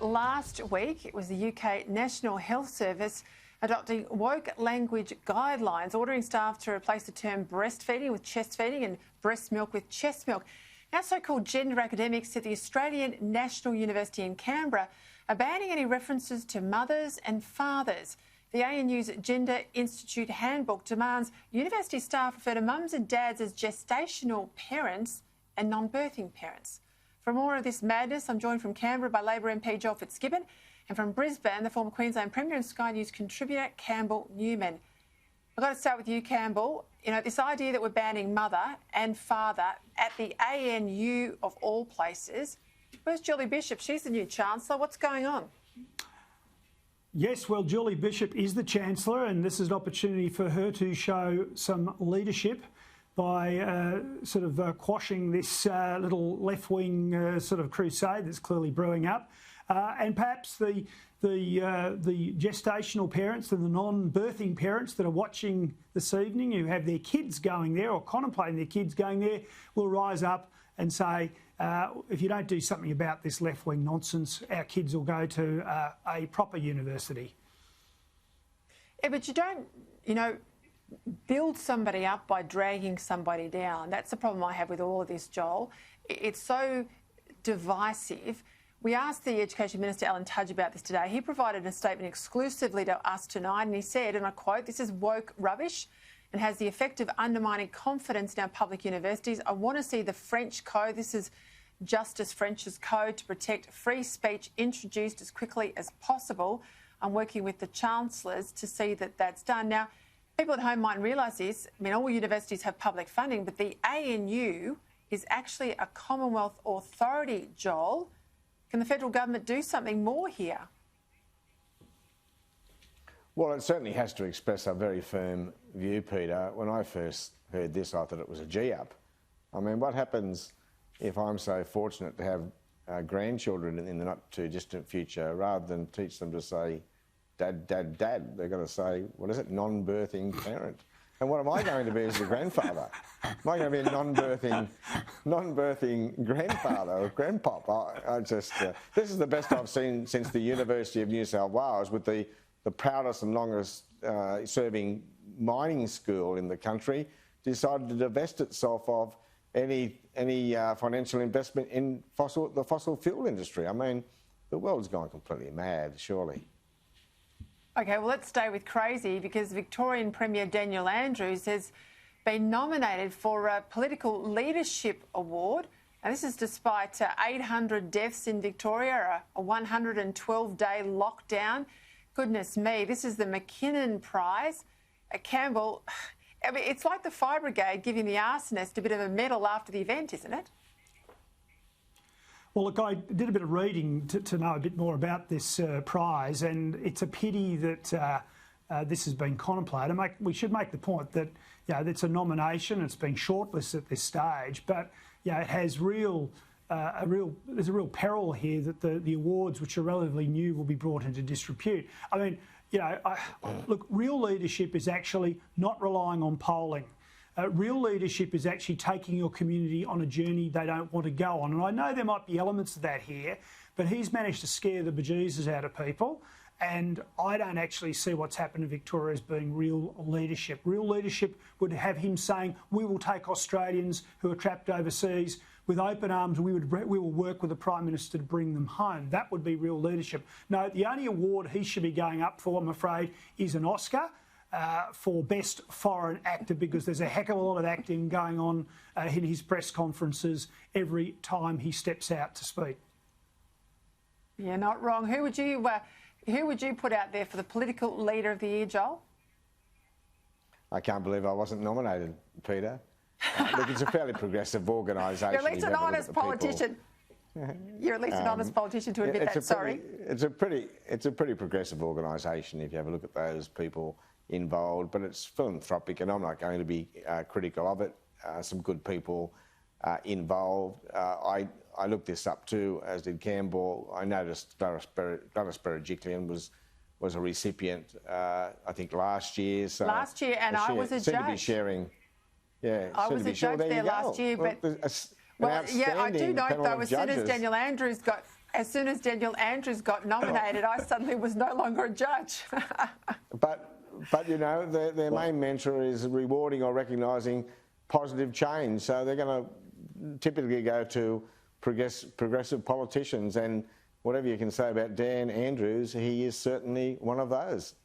last week, it was the UK National Health Service adopting woke language guidelines, ordering staff to replace the term breastfeeding with chest feeding and breast milk with chest milk. Now, so-called gender academics at the Australian National University in Canberra are banning any references to mothers and fathers. The ANU's Gender Institute handbook demands university staff refer to mums and dads as gestational parents and non-birthing parents. For more of this madness, I'm joined from Canberra by Labor MP Joel Fitzgibbon, and from Brisbane, the former Queensland Premier and Sky News contributor Campbell Newman. I've got to start with you, Campbell. You know, this idea that we're banning mother and father at the ANU of all places. Where's Julie Bishop? She's the new Chancellor. What's going on? Yes, well, Julie Bishop is the Chancellor, and this is an opportunity for her to show some leadership by quashing this little left-wing sort of crusade that's clearly brewing up. And perhaps the gestational parents and the non-birthing parents that are watching this evening, who have their kids going there or contemplating their kids going there, will rise up and say, if you don't do something about this left-wing nonsense, our kids will go to a proper university. Yeah, but you don't, build somebody up by dragging somebody down. That's the problem I have with all of this, Joel. It's so divisive. We asked the Education Minister, Alan Tudge, about this today. He provided a statement exclusively to us tonight, and he said, and I quote, "This is woke rubbish and has the effect of undermining confidence in our public universities. I want to see the French Code," this is Justice French's code, "to protect free speech introduced as quickly as possible. I'm working with the chancellors to see that that's done." Now, people at home mightn't realise this. I mean, all universities have public funding, but the ANU is actually a Commonwealth authority, Joel. Can the federal government do something more here? Well, it certainly has to express a very firm view, Peter. When I first heard this, I thought it was a G-up. I mean, what happens if I'm so fortunate to have grandchildren in the not-too-distant future? Rather than teach them to say, Dad, Dad, Dad, they're going to say, what is it, non-birthing parent. And what am I going to be as the grandfather? Am I going to be a non-birthing grandfather or grandpop? This is the best I've seen since the University of New South Wales, with the proudest and longest serving mining school in the country, decided to divest itself of any financial investment in the fossil fuel industry. I mean, the world's gone completely mad, surely. OK, well, let's stay with crazy, because Victorian Premier Daniel Andrews has been nominated for a Political Leadership Award. And this is despite 800 deaths in Victoria, a 112-day lockdown. Goodness me, this is the McKinnon Prize. Campbell, I mean, it's like the fire brigade giving the arsonist a bit of a medal after the event, isn't it? Well, look, I did a bit of reading to know a bit more about this prize, and it's a pity that this has been contemplated. We should make the point that, it's a nomination, it's been shortlisted at this stage, but it has there's a real peril here that the awards, which are relatively new, will be brought into disrepute. I mean, look, real leadership is actually not relying on polling. Real leadership is actually taking your community on a journey they don't want to go on. And I know there might be elements of that here, but he's managed to scare the bejesus out of people. And I don't actually see what's happened in Victoria as being real leadership. Real leadership would have him saying, we will take Australians who are trapped overseas with open arms. We will work with the Prime Minister to bring them home. That would be real leadership. No, the only award he should be going up for, I'm afraid, is an Oscar. For Best Foreign Actor, because there's a heck of a lot of acting going on in his press conferences every time he steps out to speak. You're not wrong. Who would you put out there for the Political Leader of the Year, Joel? I can't believe I wasn't nominated, Peter. Look, it's a fairly progressive organisation. You're at least an honest politician. You're at least an honest politician to admit that. Sorry. It's a pretty progressive organisation if you have a look at those people involved, but it's philanthropic, and I'm not going to be critical of it. Some good people involved. I looked this up too, as did Campbell. I noticed Gladys Berejiklian was a recipient, I think last year. So last year, and I was a judge. To be sharing. Yeah, I was a judge there last year, but I do note though, as soon as Daniel Andrews got As soon as Daniel Andrews got nominated, I suddenly was no longer a judge. But you know, their main mantra is rewarding or recognising positive change. So they're going to typically go to progressive politicians, and whatever you can say about Dan Andrews, he is certainly one of those.